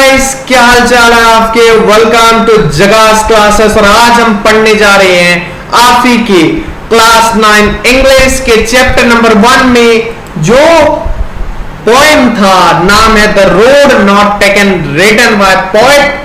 Guys, क्या हाल चाल है आपके। Welcome to Jagas classes. और आज हम पढ़ने जा रहे हैं आप ही की क्लास 9 इंग्लिश के चैप्टर नंबर 1 में जो पोएम था, नाम है the road not taken, written by poet.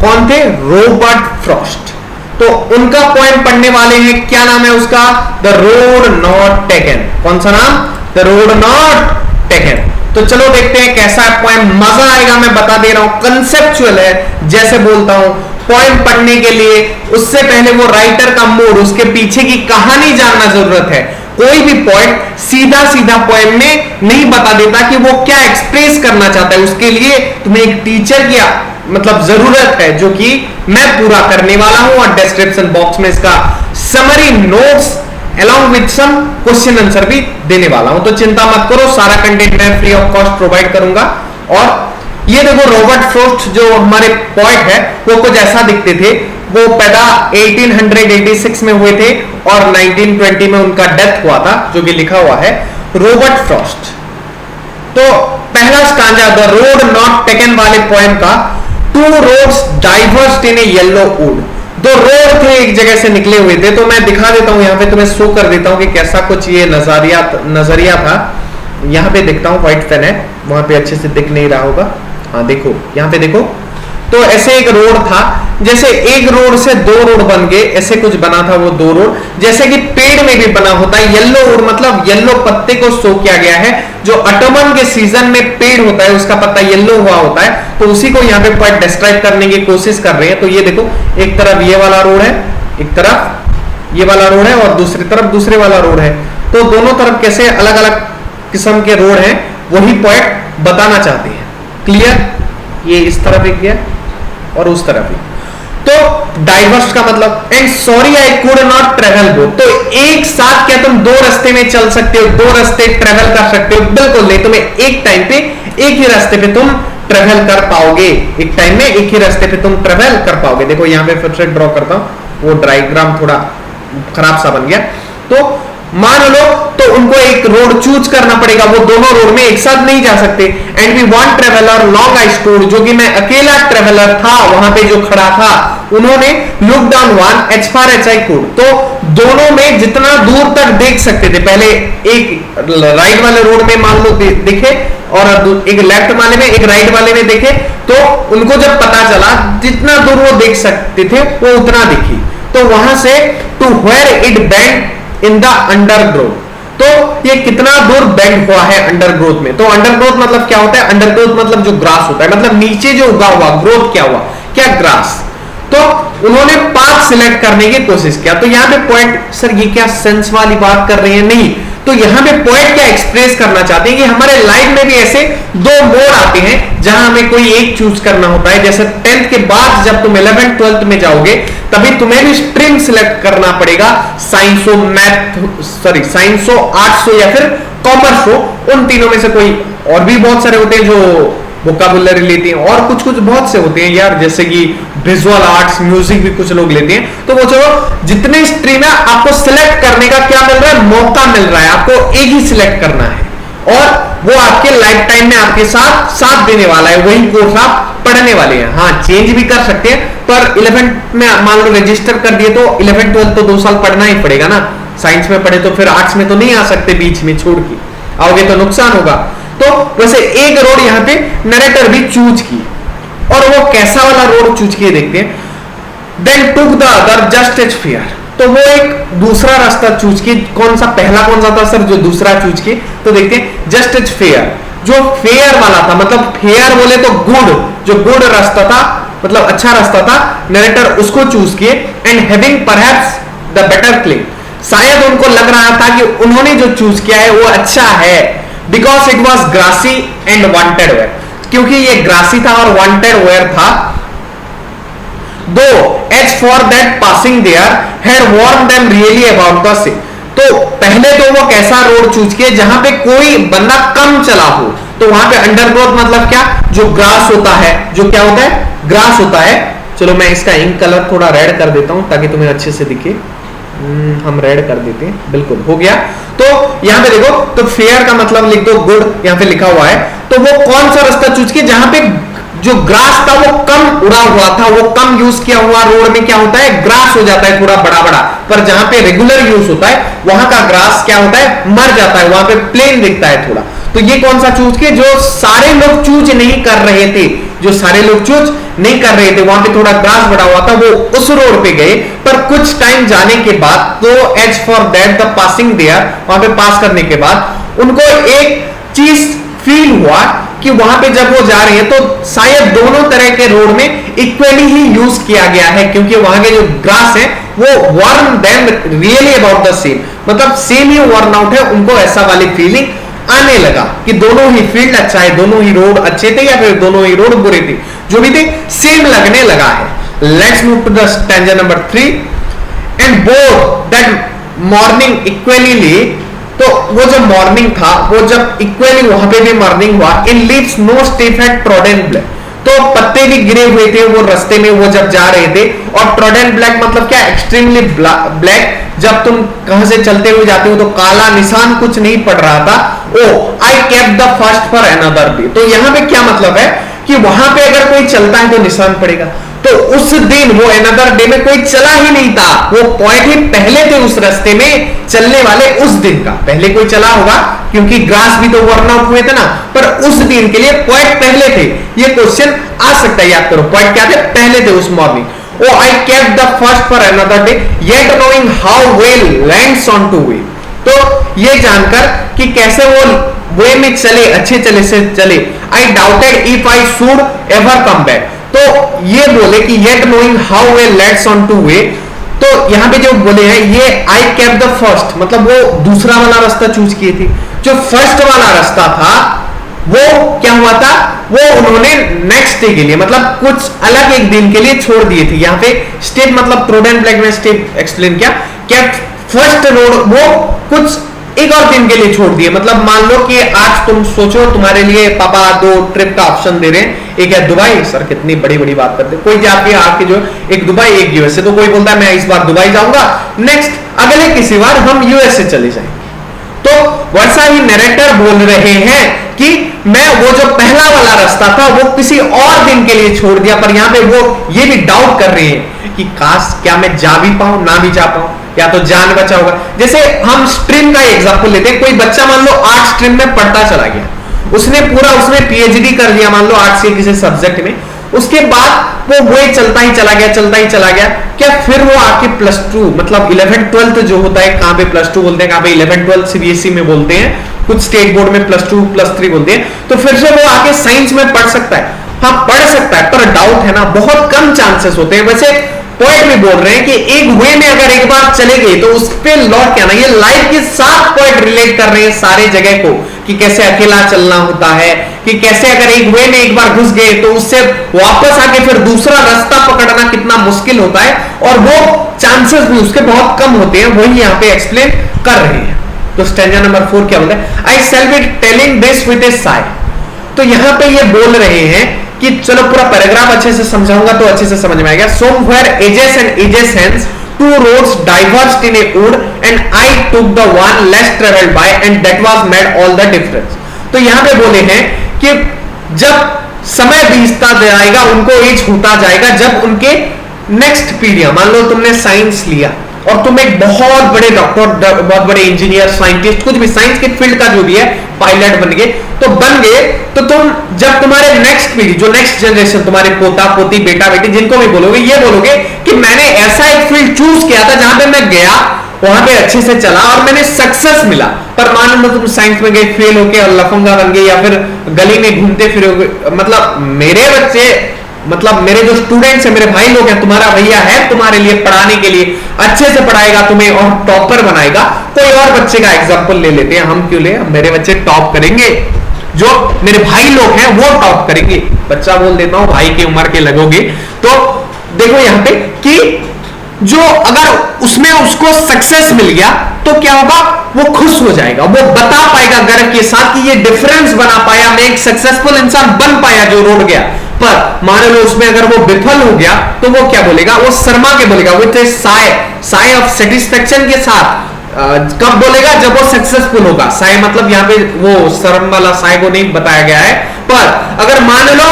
कौन थे? Robert Frost. तो उनका पोएम पढ़ने वाले हैं। क्या नाम है उसका? The road not taken. कौन सा नाम? The road not taken. तो चलो देखते हैं कैसा है पोएम। मजा आएगा, मैं बता दे रहा हूं। कंसेप्चुअल है, जैसे बोलता हूं पोएम पढ़ने के लिए उससे पहले वो राइटर का मूड, उसके पीछे की कहानी जानना जरूरत है। कोई भी पोएट सीधा सीधा पोएम में नहीं बता देता कि वो क्या एक्सप्रेस करना चाहता है। उसके लिए तुम्हें एक टीचर की मतलब जरूरत है, जो कि मैं पूरा करने वाला हूं। और डिस्क्रिप्शन बॉक्स में इसका summary notes along with some question answer भी देने वाला हूं। तो चिंता मत करो, सारा कंटेंट मैं फ्री ऑफ कॉस्ट प्रोवाइड करूंगा। और ये देखो, रॉबर्ट फ्रॉस्ट जो हमारे पोएट है वो कुछ ऐसा दिखते थे। वो पैदा 1886 में हुए थे और 1920 में उनका डेथ हुआ था, जो कि लिखा हुआ है रॉबर्ट फ्रॉस्ट। तो पहला stanza the road not taken वाले पोएम का, two roads divorced in a yellow would. दो रोड थे, एक जगह से निकले हुए थे। तो मैं दिखा देता हूं, यहां पे तुम्हें शो कर देता हूं कि कैसा कुछ ये नजरिया था। यहां पे देखता हूं, व्हाइट पेन है, वहां पे अच्छे से दिख नहीं रहा होगा। हाँ देखो, यहां पे देखो। तो ऐसे एक रोड था, जैसे एक रोड से दो रोड बन गए, ऐसे कुछ बना था वो दो रोड, जैसे कि पेड़ में भी बना होता है। येलो वुड मतलब येलो पत्ते को शो किया गया है। जो ऑटमन के सीजन में पेड़ होता है उसका पत्ता येलो हुआ होता है, तो उसी को यहाँ पे पोएट डिस्क्राइब करने की कोशिश कर रहे हैं। तो ये देखो, एक तरफ ये वाला रोड है, एक तरफ ये वाला रोड है और दूसरी तरफ दूसरे वाला रोड है। तो दोनों तरफ कैसे अलग अलग किस्म के रोड हैं, वही पोएट बताना चाहते हैं। क्लियर? ये इस तरफ एक गया और उस तरफ ही। तो डाइवर्स का मतलब, and sorry I could not travel both. तो एक साथ क्या तुम दो रास्ते में चल सकते हो, दो रास्ते ट्रेवल कर सकते हो? बिल्कुल नहीं, तुम्हें एक टाइम पे एक ही रास्ते पे तुम ट्रेवल कर पाओगे। एक टाइम में एक ही रास्ते पे तुम ट्रेवल कर पाओगे। देखो यहां पे फिर से ड्रॉ करता हूं, वो डायग्राम थोड़ा खराब सा बन गया। तो मान लो तो उनको एक रोड चूज करना पड़ेगा, वो दोनों रोड में एक साथ नहीं जा सकते। And we one traveller long I stood, जो कि मैं अकेला ट्रेवलर था वहां पे जो खड़ा था, उन्होंने look down one as far as I could. तो दोनों में जितना दूर तक देख सकते थे, पहले एक राइट वाले रोड में मान लो दिखे और एक लेफ्ट वाले में, एक राइट वाले में देखे। तो उनको जब पता चला जितना दूर वो देख सकते थे वो उतना दिखी। तो वहां से to where it bend in the undergrowth, तो ये कितना दूर बेंड हुआ है अंडरग्रोथ में। तो अंडरग्रोथ मतलब क्या होता है? अंडरग्रोथ मतलब जो ग्रास होता है, मतलब नीचे जो उगा हुआ, ग्रोथ क्या हुआ? क्या? ग्रास। तो उन्होंने पाथ सिलेक्ट करने की कोशिश किया। तो यहां पे पॉइंट, सर ये क्या सेंस वाली बात कर रहे हैं? नहीं, तो यहां पे पॉइंट क्या एक्सप्रेस करना चाहते हैं कि हमारे लाइफ में भी ऐसे दो मोड आते हैं जहां हमें कोई एक चूज करना होता है। जैसे 10th के बाद जब तुम 11th 12th में जाओगे, तभी तुम्हें भी स्ट्रीम सिलेक्ट करना पड़ेगा, साइंस हो, साइंस हो, आर्ट्स हो या फिर कॉमर्स हो। उन तीनों में से कोई, और भी बहुत सारे होते हैं जो वोकाबुलरी लेते हैं, और कुछ कुछ बहुत से होते हैं यार, जैसे कि विजुअल आर्ट्स, म्यूजिक भी कुछ लोग लेते हैं। तो वो चलो, जितने स्ट्रीम है आपको सिलेक्ट करने का क्या मिल रहा है? मौका मिल रहा है। आपको एक ही सिलेक्ट करना है और वो आपके लाइफ टाइम में आपके साथ देने वाला है। वही कोर्स आप पढ़ने वाले हैं। हाँ, चेंज भी कर सकते हैं, पर 11th में मान लो रजिस्टर कर दिए तो 11th 12th तो 2 साल पढ़ना ही पड़ेगा ना। साइंस में पढ़े तो फिर आर्ट्स में तो नहीं आ सकते, बीच में छोड़ के आओगे तो नुकसान होगा। तो वैसे एक रोड यहां पे नरेटर भी चूज की, और वो कैसा वाला रोड चूज किए देखते हैं। Then took the other just as fair, तो वो एक दूसरा रास्ता चूज किए। कौन सा? पहला कौन सा था सर? जो दूसरा चूज किए। तो देखते हैं, जस्ट एज फेयर, जो फेयर वाला था, मतलब फेयर बोले तो गुड, जो गुड रास्ता था, मतलब अच्छा रास्ता था, नरेटर उसको चूज किए। And having perhaps the better claim, शायद उनको लग रहा था कि उन्होंने जो चूज किया है वो अच्छा है, because it was grassy and wanted wear, क्योंकि ये ग्रासी था और वांटेड वेयर था। Though as for that passing there had worn them really about the same, तो पहले तो वो कैसा रोड चूज किए जहां पे कोई बंदा कम चला हो। तो वहां पे अंडरग्रोथ मतलब क्या? जो ग्रास होता है, जो क्या होता है? ग्रास होता है। चलो मैं इसका इंक कलर थोड़ा रेड कर देता हूं ताकि तुम्हें अच्छे से दिखे। हम रेड कर देते हैं, बिल्कुल हो गया। तो यहां पे देखो, तो फेयर का मतलब लिख दो गुड, यहां पे लिखा हुआ है। तो वो कौन सा रास्ता चूज किया? जहां पे जो ग्रास था वो कम उड़ा हुआ था, वो कम यूज किया हुआ रोड में क्या होता है, ग्रास हो जाता है थोड़ा बड़ा बड़ा, पर जहां पे रेगुलर यूज होता है वहां का ग्रास क्या होता है, मर जाता है, वहां पे प्लेन दिखता है थोड़ा। तो ये कौन सा चूज किया, जो सारे लोग चूज नहीं कर रहे थे, जो सारे लोग चूज नहीं कर रहे थे, वहां पे थोड़ा ग्रास बड़ा हुआ था, वो उस रोड पे गए। पर कुछ टाइम जाने के बाद, तो as for that the passing there, वहां पे पास करने के बाद उनको एक चीज फील हुआ कि वहां पे जब वो जा रहे हैं तो शायद दोनों तरह के रोड में इक्वली ही यूज किया गया है, क्योंकि वहां के जो ग्रास है वो worn them really about the same, मतलब सेम ही वर्न आउट है, उनको ऐसा वाली फीलिंग आने लगा कि दोनों ही फील्ड अच्छा है, दोनों ही रोड अच्छे थे या फिर दोनों ही रोड बुरे थे, जो भी थे सेम लगने लगा है। Let's move to the stanza number 3। And both that morning equally, तो वो जो मॉर्निंग था वो जब इक्वली वहां पे भी मॉर्निंग हुआ, in leaves no step had trodden black, तो पत्ते भी गिरे हुए थे वो रास्ते में वो जब जा रहे थे, और ट्रॉडन ब्लैक मतलब क्या, एक्सट्रीमली ब्लैक, जब तुम कहां से चलते हुए जाते हो तो काला निशान कुछ नहीं पड़ रहा था। Oh I kept the first for another day, तो यहां पे क्या मतलब है कि वहां पे अगर कोई चलता है तो निशान पड़ेगा, तो उस दिन वो अनदर डे में कोई चला ही नहीं था, वो पॉइंट ही पहले थे उस रास्ते में चलने वाले, उस दिन का पहले कोई चला होगा क्योंकि ग्रास भी तो वर्न आउट हुए थे ना, पर उस दिन के लिए पॉइंट पहले थे। ये क्वेश्चन आ सकता है, याद करो पॉइंट क्या थे, पहले थे उस morning. Oh I kept the first for another day yet knowing how well lands on to way, तो ये जानकर कि कैसे वो वे में चले, अच्छे चले से चले। आई doubted if I should ever come back, तो ये बोले कि yet knowing how well lands on to way, तो यहां पे जो बोले हैं ये आई केप्ट द फर्स्ट, मतलब वो दूसरा वाला रास्ता चूज किए थे, जो फर्स्ट वाला रास्ता था वो क्या हुआ था, वो उन्होंने नेक्स्ट डे के लिए मतलब कुछ अलग एक दिन के लिए छोड़ दिए थे। यहाँ पे स्टेप मतलब ट्रोडन ब्लैक में स्टेप एक्सप्लेन किया, केप्ट फर्स्ट रोड वो कुछ एक और दिन के लिए छोड़ दिए, मतलब मान लो कि आज तुम सोचो तुम्हारे लिए पापा 2 ट्रिप का ऑप्शन दे रहे हैं, एक है दुबई, सर कितनी बड़ी बड़ी बात करते हैं, कोई जाके आके जो एक दुबई एक यूएसए, तो कोई बोलता है मैं इस बार दुबई जाऊंगा, नेक्स्ट अगले किसी बार हम यूएसए चले जाएंगे। तो वैसा ही नरेटर बोल रहे हैं कि मैं वो जो पहला वाला रास्ता था वो किसी और दिन के लिए छोड़ दिया, पर यहाँ पे वो ये भी डाउट कर रहे हैं कि काश क्या मैं जा भी पाऊं ना भी जा पाऊं, या तो जान बचा होगा। जैसे हम स्ट्रीम का एग्जांपल लेते हैं, कोई बच्चा मान लो आर्ट स्ट्रीम में पढ़ता चला गया, उसने पीएचडी कर लिया मान लो आर्ट्स के किसी सब्जेक्ट में, उसके बाद वो चलता ही चला गया, क्या फिर वो आके +2 मतलब 11th-12th जो होता है, कहां पे +2 बोलते हैं, कहां पे 11th-12th सीबीएसई में बोलते हैं, कुछ स्टेट बोर्ड में +2 +3 बोलते हैं, तो फिर से वो आके साइंस में पढ़ सकता है, हाँ पढ़ सकता है, पर डाउट है ना, बहुत कम चांसेस होते हैं। वैसे पॉइंट भी बोल रहे हैं कि एक वे में अगर एक बार चले गए तो उस पे लौट के आना, ये लाइफ के साथ पॉइंट रिलेट कर रहे हैं सारे जगह को, कि कैसे अकेला चलना होता है, कि कैसे अगर एक वे में एक बार घुस गए तो उससे वापस आके फिर दूसरा रास्ता पकड़ना कितना मुश्किल होता है, और वो चांसेस भी उसके बहुत कम होते हैं, वही यहाँ पे एक्सप्लेन कर रहे हैं। तो स्टैंजा नंबर 4 क्या बोलता है, I shall be telling this with a साइ, तो यहाँ पे ये बोल रहे हैं कि चलो पूरा पैराग्राफ अच्छे से समझाऊंगा तो अच्छे से समझ में आएगा। Somewhere edges and edges hence two roads diverged in a wood and I took the one less traveled by and that was made all the difference। तो यहाँ पे बोले हैं कि जब समय बीतता जाएगा उनको एज होता जाएगा, जब उनके नेक्स्ट पीढ़ियां, मान लो तुमने साइंस लिया और तुम एक बहुत बड़े डॉक्टर, बहुत बड़े इंजीनियर, साइंटिस्ट, कुछ भी साइंस के फील्ड का जो भी है, पायलट बन गए, तो तुम जब तुम्हारे नेक्स्ट पीढ़ी, जो नेक्स्ट जनरेशन, तुम्हारे पोता पोती बेटा बेटी जिनको भी बोलोगे, ये बोलोगे कि मैंने ऐसा एक फील्ड चूज किया था जहां पे मैं गया, वहां पे अच्छे से चला और मैंने सक्सेस मिला। पर मान लो तुम साइंस में गए, फेल होके और लफंगा बन गए, या फिर गली में घूमते फिरोगे, मतलब मेरे बच्चे, मतलब मेरे जो स्टूडेंट्स हैं, मेरे भाई लोग हैं, तुम्हारा भैया है तुम्हारे लिए पढ़ाने के लिए, अच्छे से पढ़ाएगा तुम्हें और टॉपर बनाएगा, कोई और बच्चे का एग्जांपल ले लेते हैं, हम क्यों ले, मेरे बच्चे टॉप करेंगे, जो मेरे भाई लोग हैं वो टॉप करेंगे, बच्चा बोल देता हूं भाई की उम्र के लगोगे। तो देखो यहाँ पे कि जो अगर उसमें उसको सक्सेस मिल गया तो क्या होगा, वो खुश हो जाएगा, वो बता पाएगा गर्व के साथ कि ये डिफरेंस बना पाया, मैं एक सक्सेसफुल इंसान बन पाया जो रोड गया। पर मान लो उसमें अगर वो विफल हो गया तो वो क्या बोलेगा, वो शर्मा के बोलेगा, with A Sai of satisfaction के साथ। कब बोलेगा, जब वो सक्सेसफुल होगा। साय मतलब यहाँ पे वो शर्म वाला साय को नहीं बताया गया है, पर अगर मान लो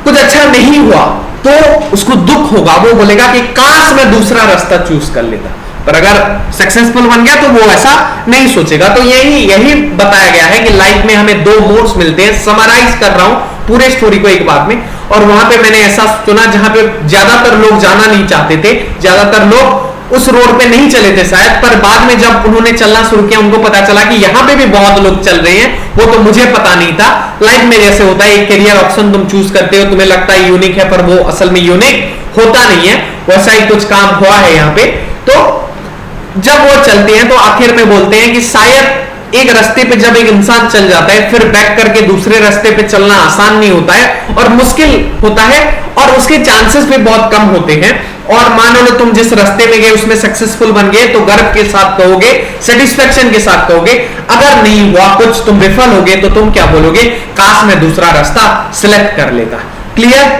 कुछ अच्छा नहीं हुआ तो उसको दुख होगा, वो बोलेगा कि काश मैं दूसरा रास्ता चूज कर लेता, पर अगर सक्सेसफुल बन गया तो वो ऐसा नहीं सोचेगा। तो यही बताया गया है कि लाइफ में हमें दो मोड्स मिलते हैं। समराइज कर रहा हूं पूरे स्टोरी को एक बात में, और वहां पे मैंने ऐसा चुना जहां पे ज्यादातर लोग जाना नहीं चाहते थे, ज्यादातर लोग उस रोड पे नहीं चले थे शायद, पर बाद में जब उन्होंने चलना शुरू किया उनको पता चला कि यहां पे भी बहुत लोग चल रहे हैं, वो तो मुझे पता नहीं था। लाइफ में जैसे होता है एक करियर ऑप्शन तुम चूज करते हो, तुम्हें लगता है यूनिक है, पर वो असल में यूनिक होता नहीं है, वैसा ही कुछ काम हुआ है यहाँ पे। तो जब वो चलते हैं तो आखिर में बोलते हैं कि शायद एक रास्ते पे जब एक इंसान चल जाता है फिर बैक करके दूसरे रास्ते पे चलना आसान नहीं होता है और मुश्किल होता है, और उसके चांसेस भी बहुत कम होते हैं। और मान लो तुम जिस रास्ते में गए उसमें सक्सेसफुल बन गए तो गर्व के साथ कहोगे, सेटिस्फेक्शन के साथ कहोगे। अगर नहीं हुआ कुछ, तुम विफल हो गए, तो तुम क्या बोलोगे, काश मैं दूसरा रास्ता सिलेक्ट कर लेता। क्लियर?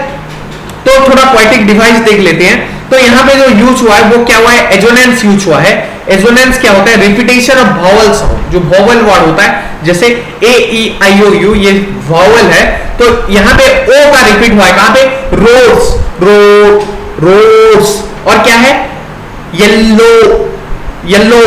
तो थोड़ा पोएटिक डिवाइस देख लेते हैं। तो यहाँ पे जो यूज हुआ है वो क्या हुआ है, एजोनेंस यूज हुआ है। एजोनेंस क्या होता है, रिपीटेशन ऑफ वॉवल साउंड। जो वॉवल वर्ड होता है जैसे ए ई आई ओ यू, ये वॉवल है, तो यहाँ पे ओ का रिपीट हुआ है। कहां पे, रोड्स, रोड, रोड्स, और क्या है, येलो, येलो,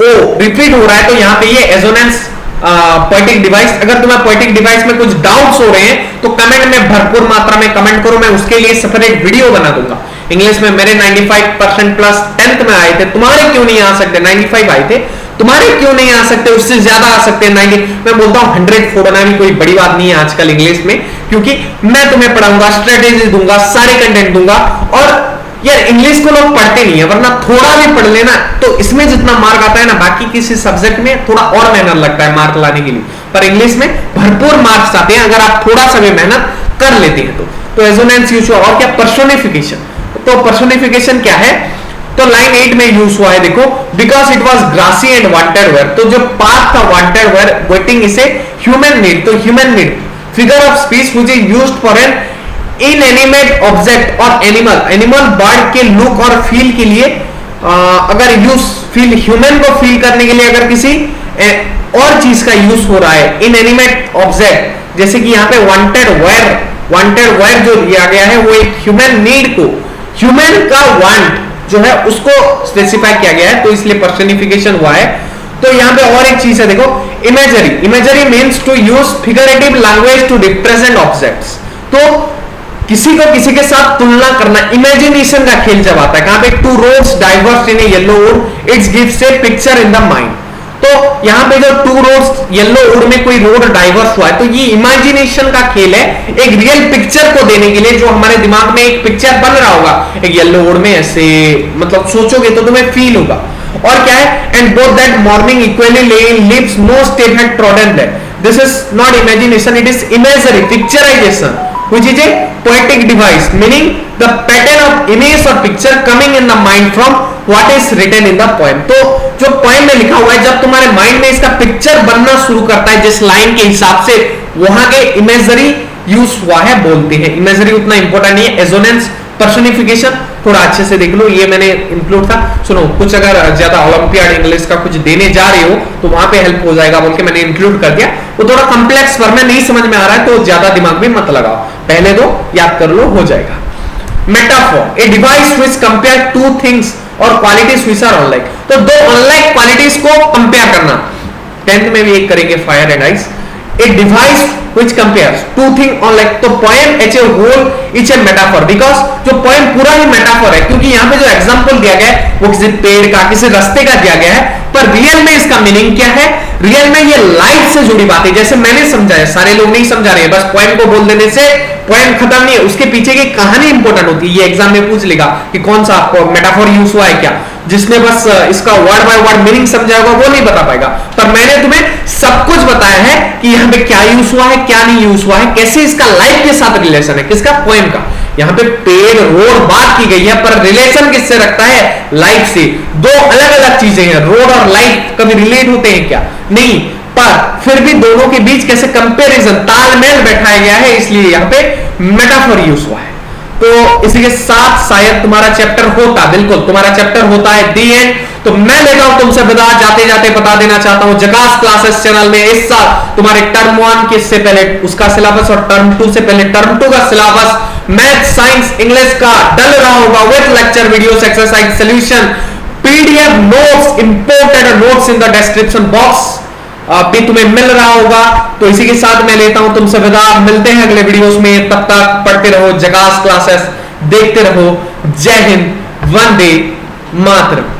ओ रिपीट हो रहा है। तो यहाँ पे ये एजोनेंस पोएटिक डिवाइस। अगर तुम्हें पोएटिक डिवाइस में कुछ डाउट्स हो रहे हैं तो कमेंट में भरपूर मात्रा में कमेंट करो, मैं उसके लिए सेपरेट वीडियो बना दूंगा। इंग्लिश में मेरे 95% प्लस 10th में आए थे, तुम्हारे क्यों नहीं आ सकते, 95 आए थे, तुम्हारे क्यों नहीं आ सकते, उससे ज्यादा आ सकते हैं 90। मैं बोलता हूं 100 फोड़ना भी कोई बड़ी बात नहीं है आजकल इंग्लिश में, क्योंकि मैं तुम्हें पढ़ाऊंगा, स्ट्रेटेजी दूंगा, सारे कंटेंट दूंगा। और यार इंग्लिश को लोग पढ़ते नहीं है, वरना थोड़ा भी पढ़ लेना तो इसमें जितना मार्क आता है ना, बाकी किसी सब्जेक्ट में थोड़ा और मेहनत लगता है मार्क लाने के लिए, पर इंग्लिश में भरपूर मार्क्स आते हैं अगर आप थोड़ा सा भी मेहनत कर लेते हैं तो एजोनेंस यूज हुआ। और क्या, पर्सोनिफिकेशन। तो पर्सोनिफिकेशन क्या है, तो लाइन 8 में यूज हुआ है, देखो, because it was grassy and wanted wear. तो जो पाथ था वांटेड वेयर, वेटिंग इसे ह्यूमन नीड, तो human need, figure of speech which is used for an inanimate object और एनिमल, एनिमल बर्ड के लुक और फील के लिए, अगर यूज फील, ह्यूमन को फील करने के लिए अगर किसी और चीज का यूज हो रहा है, इनएनिमेट ऑब्जेक्ट, जैसे कि यहाँ पे वांटेड वेयर जो दिया गया है वो एक ह्यूमन नीड को, ह्यूमन का वांट जो है उसको स्पेसिफाई किया गया है, तो इसलिए पर्सनिफिकेशन हुआ है। तो यहाँ पे और एक चीज है, देखो, imagery. Imagery means to use figurative language to represent objects. तो किसी को किसी के साथ तुलना करना, इमेजिनेशन का खेल जब आता है। कहां पे, two roads diverse in a yellow wood, it's gives a picture in the mind. तो यहाँ पे जो टू रोड्स येलो वुड में कोई रोड डाइवर्स हुआ है, तो ये इमेजिनेशन का खेल है, एक रियल पिक्चर को देने के लिए, जो हमारे दिमाग में एक पिक्चर बन रहा होगा, एक येलो वुड में ऐसे, मतलब सोचोगे तो तुम्हें फील होगा। और क्या है, and both that morning equally leaves no step had trodden that. This is not imagination, it is imagery, picturisation, which is a poetic device, meaning the pattern of image or picture coming in the mind from what is written in the poem। तो जो poem में लिखा हुआ है, जब तुम्हारे mind में इसका पिक्चर बनना शुरू करता है जिस लाइन के हिसाब से, वहां के इमेजरी यूज हुआ है बोलते हैं। इमेजरी उतना इंपॉर्टेंट नहीं है। एजोनेंस, पर्सनिफिकेशन थोड़ा अच्छे से देख लो, ये मैंने इंक्लूड था। सुनो, कुछ अगर ज्यादा ओलंपियाड इंग्लिश का कुछ देने जा रहे हो तो वहां पे हेल्प हो जाएगा बोल के मैंने इंक्लूड कर दिया। वो थोड़ा कॉम्प्लेक्स पर में नहीं समझ में आ रहा है तो ज्यादा दिमाग भी मत लगाओ, पहले दो याद कर लो, हो जाएगा। Metaphor, a device which compare two things और क्वालिटीज व्हिच आर अनलाइक। तो दो अनलाइक क्वालिटीज को कंपेयर करना, 10th में भी एक करेंगे, fire and ice. A device which compares two things on like, तो poem as a whole is a metaphor, because जो poem पूरा ही metaphor है, क्योंकि यहाँ पे जो example दिया गया है वो किसी पेड़ का, किसी रास्ते का दिया गया है, पर रियल में इसका मीनिंग क्या है, रियल में ये लाइफ से जुड़ी बात है। जैसे मैंने समझा है, सारे लोग नहीं समझा रहे हैं, बस poem को बोल देने से poem खत्म नहीं है, उसके पीछे की कहानी इंपॉर्टेंट होती है। ये एग्जाम में पूछ लेगा कि कौन सा आपको मेटाफोर यूज हुआ है क्या, जिसने बस इसका वर्ड बाय वर्ड मीनिंग समझा होगा वो नहीं बता पाएगा, पर मैंने तुम्हें सब कुछ बताया है कि यहाँ पे क्या यूज हुआ है, क्या नहीं यूज हुआ है, कैसे इसका लाइफ के साथ रिलेशन है, किसका, पोएम का। यहाँ पे पेड़, रोड बात की गई है, पर रिलेशन किससे रखता है, लाइफ से। दो अलग अलग चीजें हैं, रोड और लाइफ कभी रिलेट होते हैं क्या, नहीं, पर फिर भी दोनों के बीच कैसे कंपैरिजन, तालमेल बैठाया गया है, इसलिए यहाँ पे मेटाफोर यूज हुआ है। तो इसी के साथ शायद तुम्हारा चैप्टर होता, बिल्कुल तुम्हारा चैप्टर होता है दी एंड। तो मैं लेता हूं तुमसे विदा, जाते जाते बता देना चाहता हूं, जकास क्लासेस चैनल में इस साल तुम्हारे टर्म 1 के से पहले उसका सिलेबस और टर्म 2 से पहले टर्म 2 का सिलेबस मैथ साइंस इंग्लिश का डल रहा होगा with lecture videos exercise solution PDF notes imported notes in the description box भी तुम्हें मिल रहा होगा। तो इसी के साथ मैं लेता हूं तुमसे विदा, मिलते हैं अगले वीडियोस में, तब तक पढ़ते रहो जगास क्लासेस, देखते रहो। जय हिंद, वंदे मातरम।